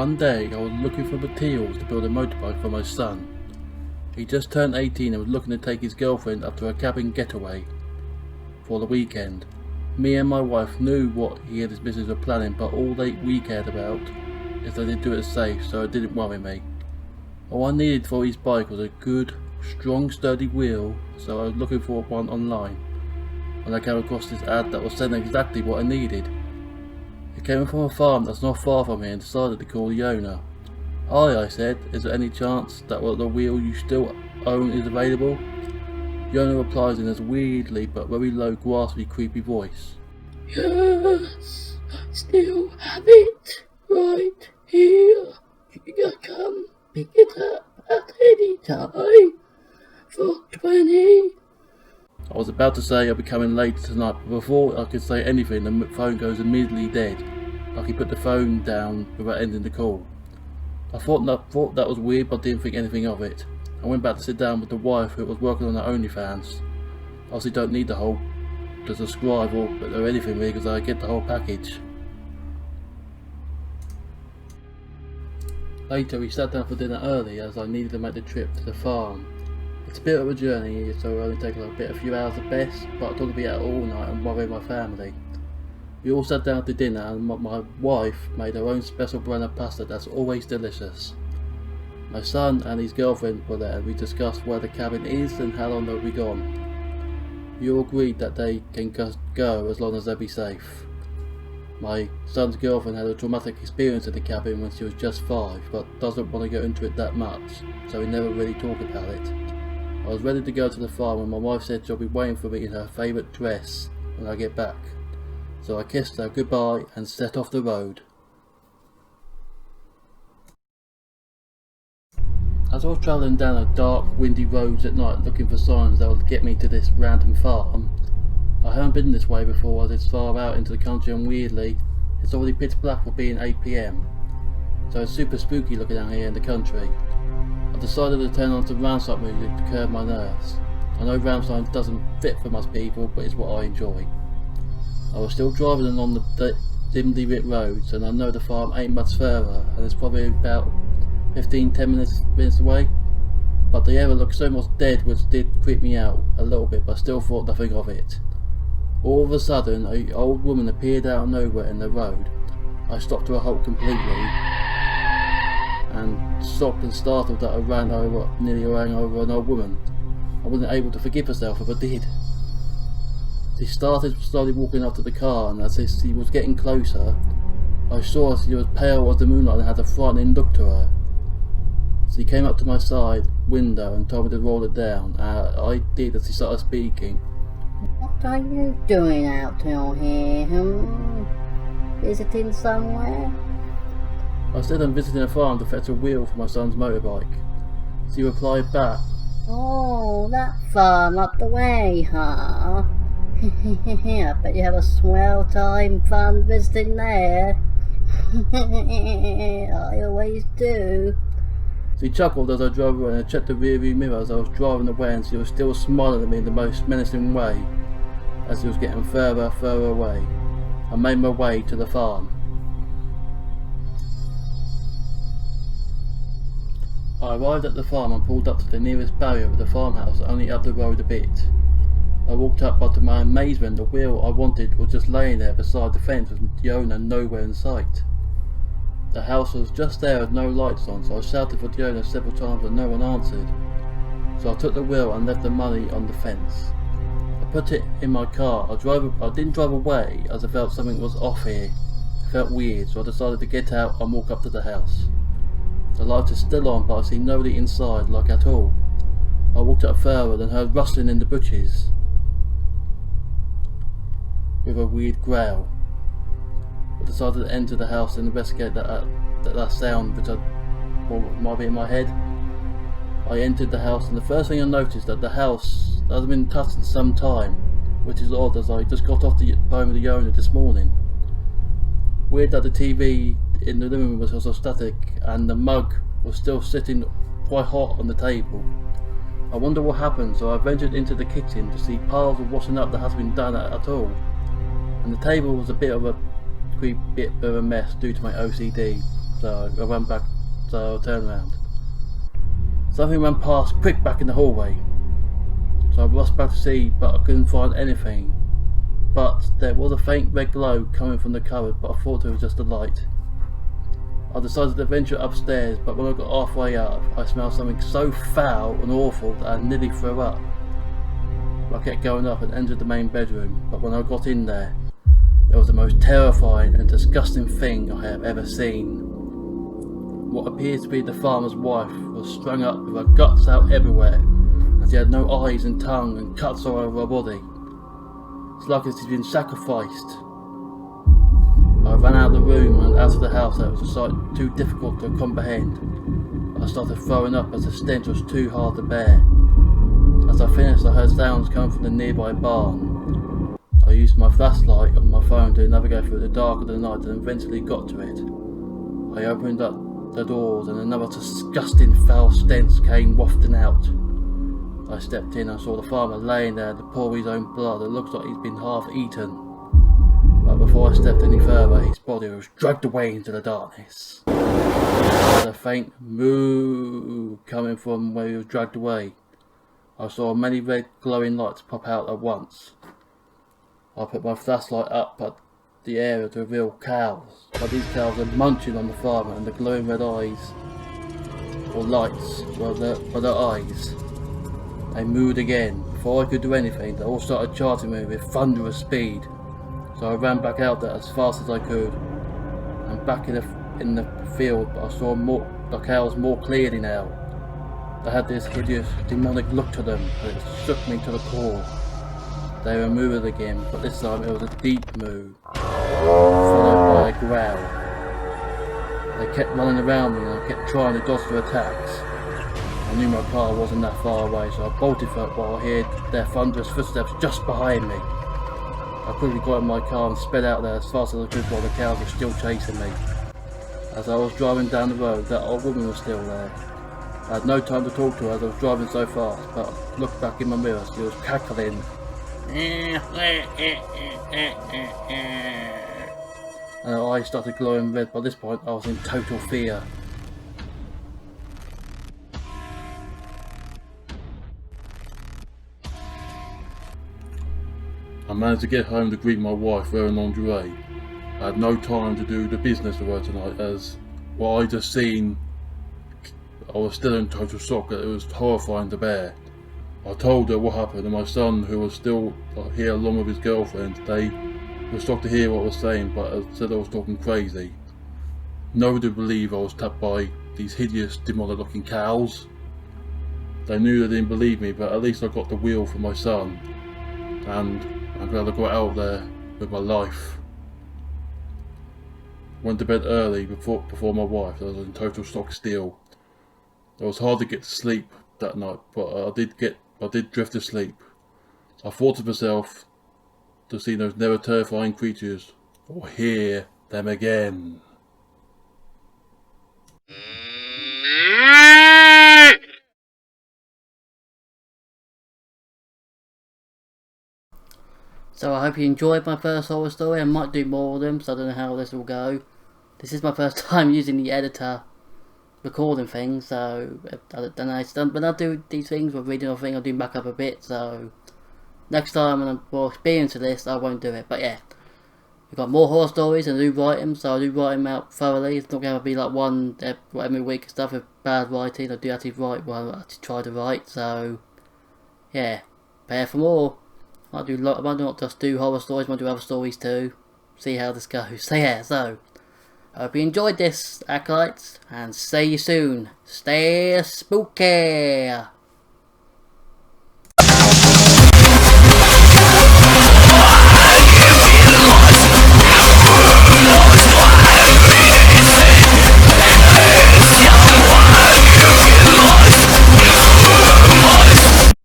One day I was looking for materials to build a motorbike for my son. He just turned 18 and was looking to take his girlfriend up to a cabin getaway for the weekend. Me and my wife knew what he and his missus were planning, but all we cared about is that they'd do it safe, so it didn't worry me. All I needed for his bike was a good, strong, sturdy wheel, so I was looking for one online, and I came across this ad that was saying exactly what I needed. It came from a farm that's not far from here and decided to call the owner. Hi, I said, is there any chance that the wheel you still own is available? The owner replies in his weirdly but very low, graspy, creepy voice. Yes, I still have it right here. You can come pick it up at any time for 20. I was about to say I'll be coming late tonight, but before I could say anything, the phone goes immediately dead, like he put the phone down without ending the call. I thought that was weird, but didn't think anything of it. I went back to sit down with the wife who was working on her OnlyFans. Obviously don't need to subscribe or anything really, because I get the whole package. Later we sat down for dinner early as I needed to make the trip to the farm. It's a bit of a journey, so it only takes a few hours at best, but I don't want to be out all night and worry my family. We all sat down to dinner and my wife made her own special brand of pasta that's always delicious. My son and his girlfriend were there and we discussed where the cabin is and how long they'll be gone. We all agreed that they can go as long as they'll be safe. My son's girlfriend had a traumatic experience at the cabin when she was just 5, but doesn't want to go into it that much, so we never really talk about it. I was ready to go to the farm when my wife said she'll be waiting for me in her favourite dress when I get back. So I kissed her goodbye and set off the road. As I was travelling down a dark, windy road at night looking for signs that would get me to this random farm, I hadn't been this way before as it's far out into the country and weirdly, it's already pitch black for being 8 PM. So it's super spooky looking out here in the country. I decided to turn on some Ramside music to curb my nerves. I know Ramside doesn't fit for most people, but it's what I enjoy. I was still driving along the dimly lit roads, and I know the farm ain't much further, and it's probably about 15–10 minutes away. But the area looked so much dead, which did creep me out a little bit, but I still thought nothing of it. All of a sudden, an old woman appeared out of nowhere in the road. I stopped to a halt completely, and stopped and startled that I nearly ran over an old woman. I wasn't able to forgive myself if I did. She started slowly walking up to the car, and as she was getting closer, I saw she was pale as the moonlight and had a frightening look to her. She came up to my side window and told me to roll it down. I did as she started speaking. What are you doing out here? Visiting somewhere? I said I'm visiting a farm to fetch a wheel for my son's motorbike. She replied back, Oh, that farm up the way, huh? I bet you have a swell time fun visiting there. I always do. She chuckled as I drove away and I checked the rearview mirror as I was driving away, and she was still smiling at me in the most menacing way as she was getting further away. I made my way to the farm. I arrived at the farm and pulled up to the nearest barrier of the farmhouse, only up the road a bit. I walked up, but to my amazement the wheel I wanted was just laying there beside the fence with the owner nowhere in sight. The house was just there with no lights on, so I shouted for the owner several times but no one answered. So I took the wheel and left the money on the fence. I put it in my car. I didn't drive away as I felt something was off here. It felt weird, so I decided to get out and walk up to the house. The light is still on, but I see nobody inside, like at all. I walked up further and heard rustling in the bushes with a weird growl. I decided to enter the house and investigate that sound, which might be in my head. I entered the house, and the first thing I noticed that the house hasn't been touched in some time, which is odd as I just got off the phone with the owner this morning. Weird that the TV in the living room was also static and the mug was still sitting quite hot on the table. I wonder what happened, so I ventured into the kitchen to see piles of washing up that hasn't been done at all. And the table was a bit of a mess due to my OCD. So I ran back, so I turned around. Something ran past quick back in the hallway. So I rushed back to see, but I couldn't find anything. But there was a faint red glow coming from the cupboard, but I thought it was just a light. I decided to venture upstairs, but when I got halfway up, I smelled something so foul and awful that I nearly threw up. I kept going up and entered the main bedroom, but when I got in there, it was the most terrifying and disgusting thing I have ever seen. What appears to be the farmer's wife was strung up with her guts out everywhere, and she had no eyes and tongue and cuts all over her body. It's like she'd been sacrificed. I ran out of the room and out of the house. It was a sight too difficult to comprehend. I started throwing up as the stench was too hard to bear. As I finished, I heard sounds coming from the nearby barn. I used my flashlight on my phone to navigate through the dark of the night and eventually got to it. I opened up the doors and another disgusting foul stench came wafting out. I stepped in and saw the farmer laying there to pour his own blood. It looks like he's been half eaten. But before I stepped any further, his body was dragged away into the darkness. There was a faint moo coming from where he was dragged away. I saw many red glowing lights pop out at once. I put my flashlight up at the area to reveal cows, but these cows were munching on the farmer, and the glowing red eyes, or lights, were their eyes. They mooed again. Before I could do anything, they all started charging me with thunderous speed. So I ran back out there as fast as I could, and back in the field, but I saw the cows more clearly now. They had this hideous, demonic look to them, and it shook me to the core. They were moving again, but this time it was a deep moo, followed by a growl. They kept running around me, and I kept trying to dodge their attacks. I knew my car wasn't that far away, so I bolted for it while I heard their thunderous footsteps just behind me. I quickly got in my car and sped out there as fast as I could while the cows were still chasing me. As I was driving down the road, that old woman was still there. I had no time to talk to her as I was driving so fast, but I looked back in my mirror. She was cackling. And her eyes started glowing red. By this point, I was in total fear. I managed to get home to greet my wife wearing lingerie. I had no time to do the business with her tonight, as what I just seen, I was still in total shock. It was horrifying to bear. I told her what happened, and my son, who was still here along with his girlfriend, they were shocked to hear what I was saying, but I said I was talking crazy. Nobody would believe I was tapped by these hideous, demonic looking cows. They knew they didn't believe me, but at least I got the wheel for my son, and I'm glad I got out there with my life. Went to bed early before my wife. I was in total shock still. It was hard to get to sleep that night, but I did drift to sleep. I thought to myself to see those never terrifying creatures or hear them again. So I hope you enjoyed my first horror story. I might do more of them, so I don't know how this will go. This is my first time using the editor recording things, so I don't know. When I do these things with reading or thing, I'll do back up a bit, so next time when I'm more experienced with this, I won't do it. But yeah, we've got more horror stories and I do write them, so I do write them out thoroughly. It's not going to be like one every week and stuff with bad writing. I do actually write what I actually try to write, so yeah, prepare for more. I might not just do horror stories, I might do other stories too. See how this goes. So yeah, I hope you enjoyed this, acolytes, and see you soon. Stay spooky!